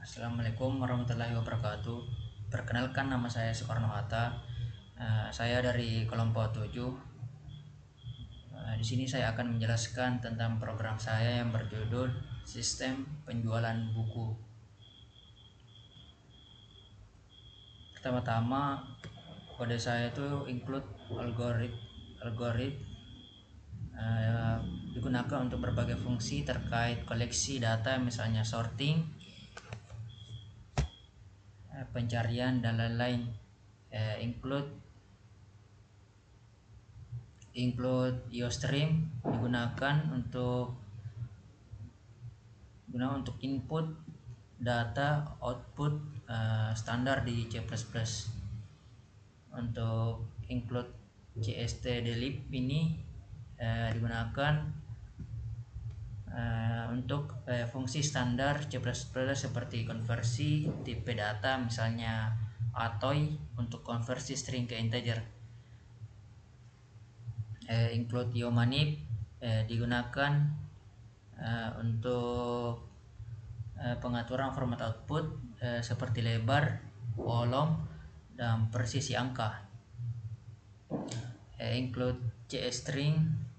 Assalamualaikum warahmatullahi wabarakatuh. Perkenalkan, nama saya Soekarno Hatta. Saya dari kelompok 7. Di sini saya akan menjelaskan tentang program saya yang berjudul Sistem Penjualan Buku. Pertama-tama, kode saya itu include algorithm digunakan untuk berbagai fungsi terkait koleksi data, misalnya sorting, pencarian, dan lain-lain. Include IOStream digunakan untuk input data output standar di C++. Untuk include cstdelete ini digunakan untuk fungsi standar C++ seperti konversi tipe data, misalnya ATOI untuk konversi string ke integer. Include iomanip digunakan untuk pengaturan format output seperti lebar, kolom, dan presisi angka. Include csstring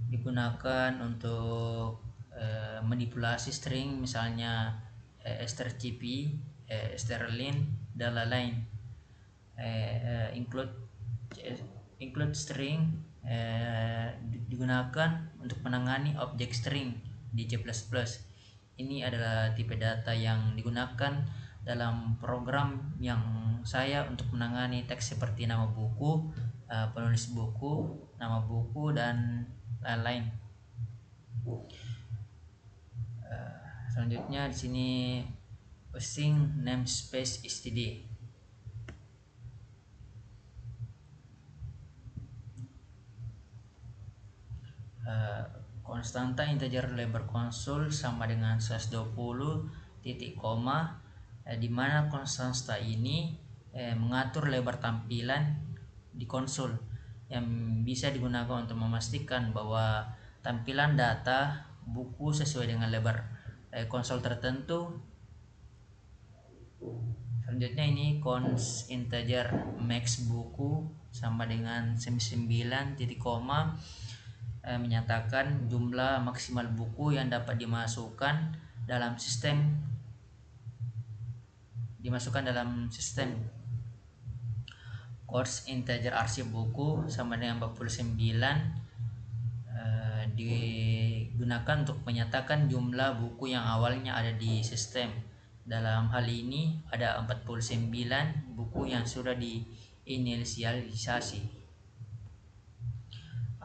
digunakan untuk manipulasi string, misalnya strcp, strlen, dan lain-lain. Include string digunakan untuk menangani objek string di C++. Ini adalah tipe data yang digunakan dalam program yang saya untuk menangani teks seperti nama buku, penulis buku, nama buku, dan lain-lain. Selanjutnya di sini using namespace std. Konstanta integer lebar konsol sama dengan 120 titik koma, di mana konstanta ini mengatur lebar tampilan di konsol yang bisa digunakan untuk memastikan bahwa tampilan data buku sesuai dengan lebar konsol tertentu. Selanjutnya ini const integer max buku sama dengan 9 titik koma, menyatakan jumlah maksimal buku yang dapat dimasukkan dalam sistem. Const integer arsip buku sama dengan 49 digunakan untuk menyatakan jumlah buku yang awalnya ada di sistem. Dalam hal ini ada 49 buku yang sudah diinisialisasi.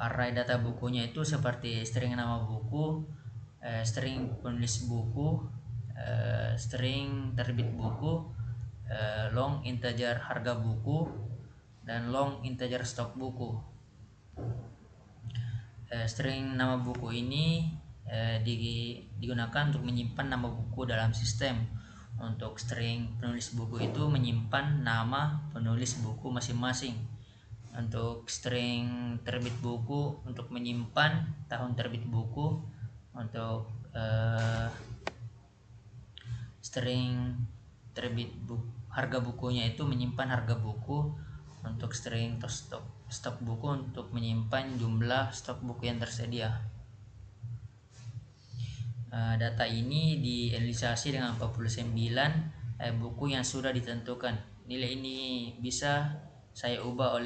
Array data bukunya itu seperti string nama buku, string penulis buku, string terbit buku, long integer harga buku, dan long integer stok buku. String nama buku ini digunakan untuk menyimpan nama buku dalam sistem. Untuk string penulis buku itu menyimpan nama penulis buku masing-masing. Untuk string terbit buku untuk menyimpan tahun terbit buku. Untuk string terbit harga bukunya itu menyimpan harga buku. Untuk string stok buku untuk menyimpan jumlah stok buku yang tersedia. Data ini diinisialisasi dengan 49 buku yang sudah ditentukan. Nilai ini bisa saya ubah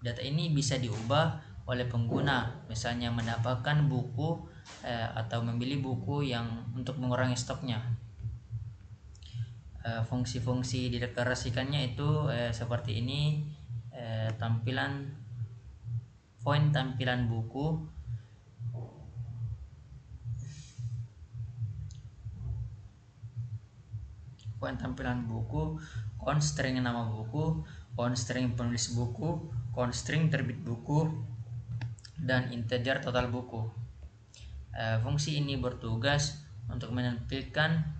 data ini bisa diubah oleh pengguna, misalnya mendapatkan buku atau memilih buku yang untuk mengurangi stoknya. Fungsi-fungsi dideklarasikannya itu seperti ini. Point tampilan buku, const string nama buku, const string penulis buku, const string terbit buku, dan integer total buku. Fungsi ini bertugas untuk menampilkan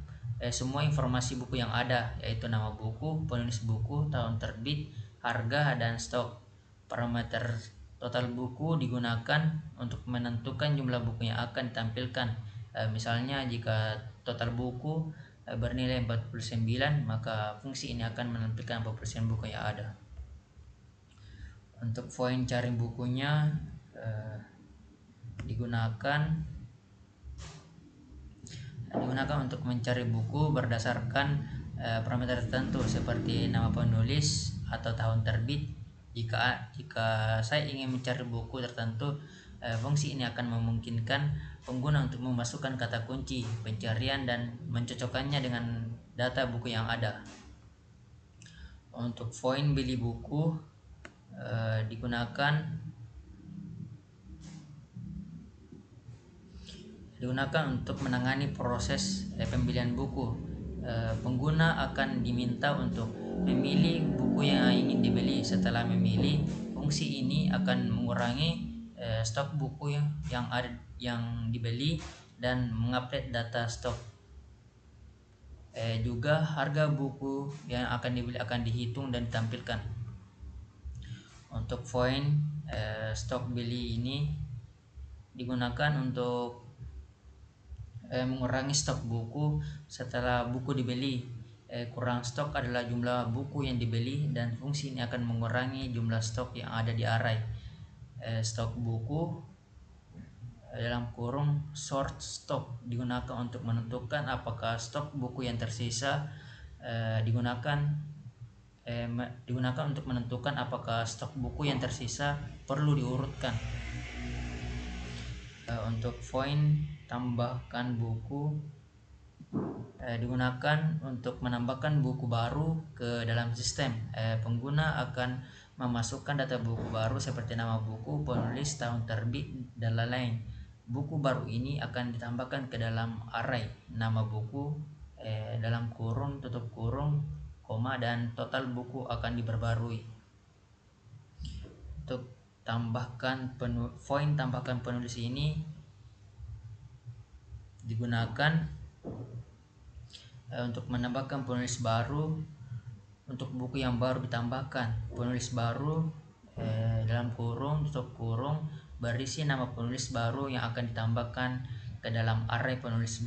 semua informasi buku yang ada, yaitu nama buku, penulis buku, tahun terbit, harga, dan stok. Parameter total buku digunakan untuk menentukan jumlah buku yang akan ditampilkan. Misalnya jika total buku bernilai 49, maka fungsi ini akan menampilkan 40% buku yang ada. Untuk poin cari bukunya digunakan untuk mencari buku berdasarkan parameter tertentu seperti nama penulis atau tahun terbit. Jika saya ingin mencari buku tertentu, fungsi ini akan memungkinkan pengguna untuk memasukkan kata kunci pencarian dan mencocokkannya dengan data buku yang ada. Untuk poin beli buku digunakan untuk menangani proses pembelian buku. Pengguna akan diminta untuk memilih buku yang ingin dibeli. Setelah memilih, fungsi ini akan mengurangi stok buku yang dibeli dan mengupdate data stok. Juga harga buku yang akan dibeli akan dihitung dan ditampilkan. Untuk poin stok beli ini digunakan untuk mengurangi stok buku setelah buku dibeli. Kurang stok adalah jumlah buku yang dibeli dan fungsi ini akan mengurangi jumlah stok yang ada di array. Stok buku dalam kurung short stock digunakan untuk menentukan apakah stok buku yang tersisa digunakan untuk menentukan apakah stok buku yang tersisa perlu diurutkan. Untuk poin tambahkan buku digunakan untuk menambahkan buku baru ke dalam sistem. Pengguna akan memasukkan data buku baru seperti nama buku, penulis, tahun terbit, dan lain-lain. Buku baru ini akan ditambahkan ke dalam array nama buku dalam kurung, tutup kurung, koma, dan total buku akan diperbarui. Untuk poin tambahkan penulis ini digunakan untuk menambahkan penulis baru. Untuk buku yang baru ditambahkan penulis baru dalam kurung, tutup kurung, berisi nama penulis baru yang akan ditambahkan ke dalam array penulis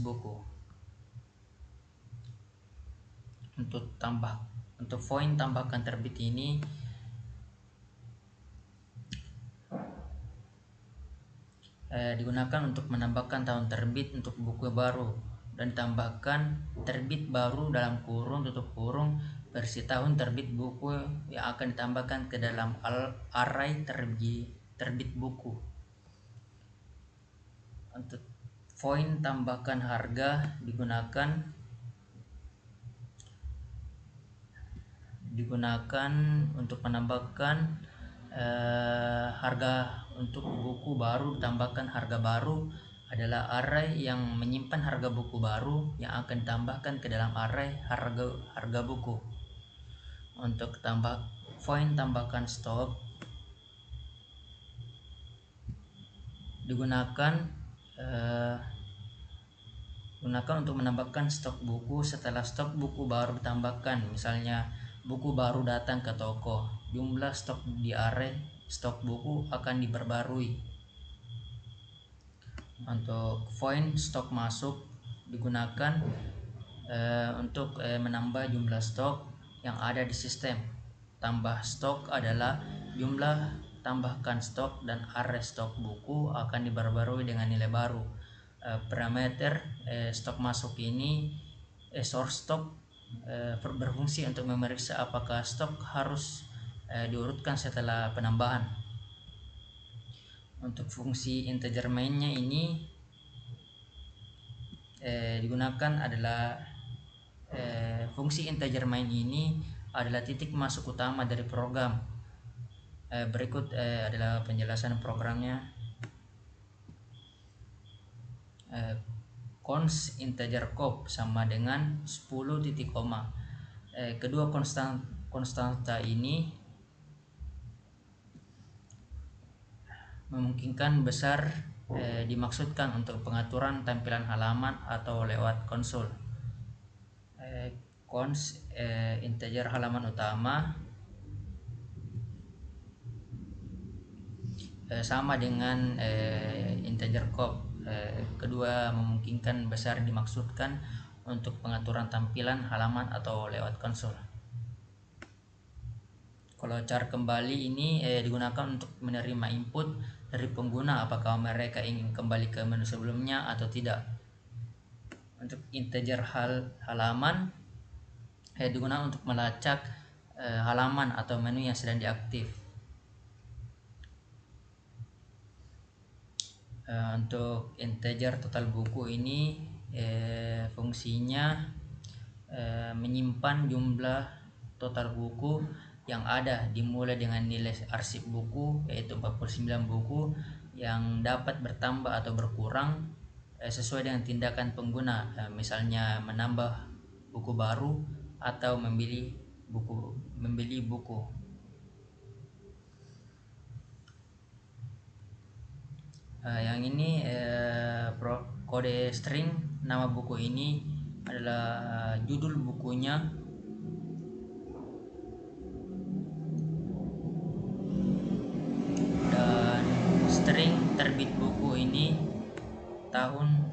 buku. Untuk poin tambahkan terbit ini digunakan untuk menambahkan tahun terbit untuk buku baru dan ditambahkan terbit baru dalam kurung, tutup kurung, versi tahun terbit buku yang akan ditambahkan ke dalam array terbit buku. Untuk poin tambahkan harga digunakan untuk menambahkan harga. Untuk buku baru ditambahkan harga baru adalah array yang menyimpan harga buku baru yang akan ditambahkan ke dalam array harga buku. Untuk poin tambahkan stok digunakan untuk menambahkan stok buku setelah stok buku baru ditambahkan. Misalnya buku baru datang ke toko, jumlah stok di array stok buku akan diperbarui. Untuk poin stok masuk digunakan untuk menambah jumlah stok yang ada di sistem. Tambah stok adalah jumlah tambahkan stok dan array stok buku akan diperbarui dengan nilai baru. Parameter stok masuk ini source stock berfungsi untuk memeriksa apakah stok harus diurutkan setelah penambahan. Untuk fungsi integer mainnya ini digunakan adalah fungsi integer main ini adalah titik masuk utama dari program. Berikut adalah penjelasan programnya. Const integer cop sama dengan 10 titik koma. Kedua konstanta ini memungkinkan besar dimaksudkan untuk pengaturan tampilan halaman atau lewat konsol. Const integer halaman utama sama dengan integer cop. Kedua, memungkinkan besar dimaksudkan untuk pengaturan tampilan halaman atau lewat konsol. Kalau cara kembali ini digunakan untuk menerima input dari pengguna apakah mereka ingin kembali ke menu sebelumnya atau tidak. Untuk integer halaman digunakan untuk melacak halaman atau menu yang sedang diaktif. Untuk integer total buku ini fungsinya menyimpan jumlah total buku yang ada dimulai dengan nilai arsip buku yaitu 49 buku yang dapat bertambah atau berkurang sesuai dengan tindakan pengguna, misalnya menambah buku baru atau membeli buku. Yang ini kode string nama buku ini adalah judul bukunya, dan string terbit buku ini tahun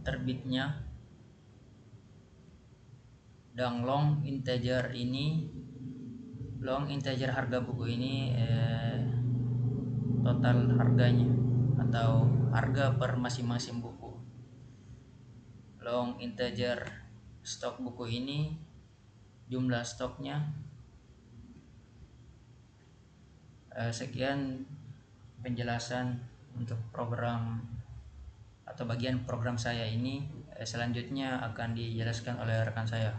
terbitnya, dan long integer harga buku ini total harganya atau harga per masing-masing buku. Long integer stok buku ini jumlah stoknya. Sekian penjelasan untuk program atau bagian program saya ini. Selanjutnya akan dijelaskan oleh rekan saya.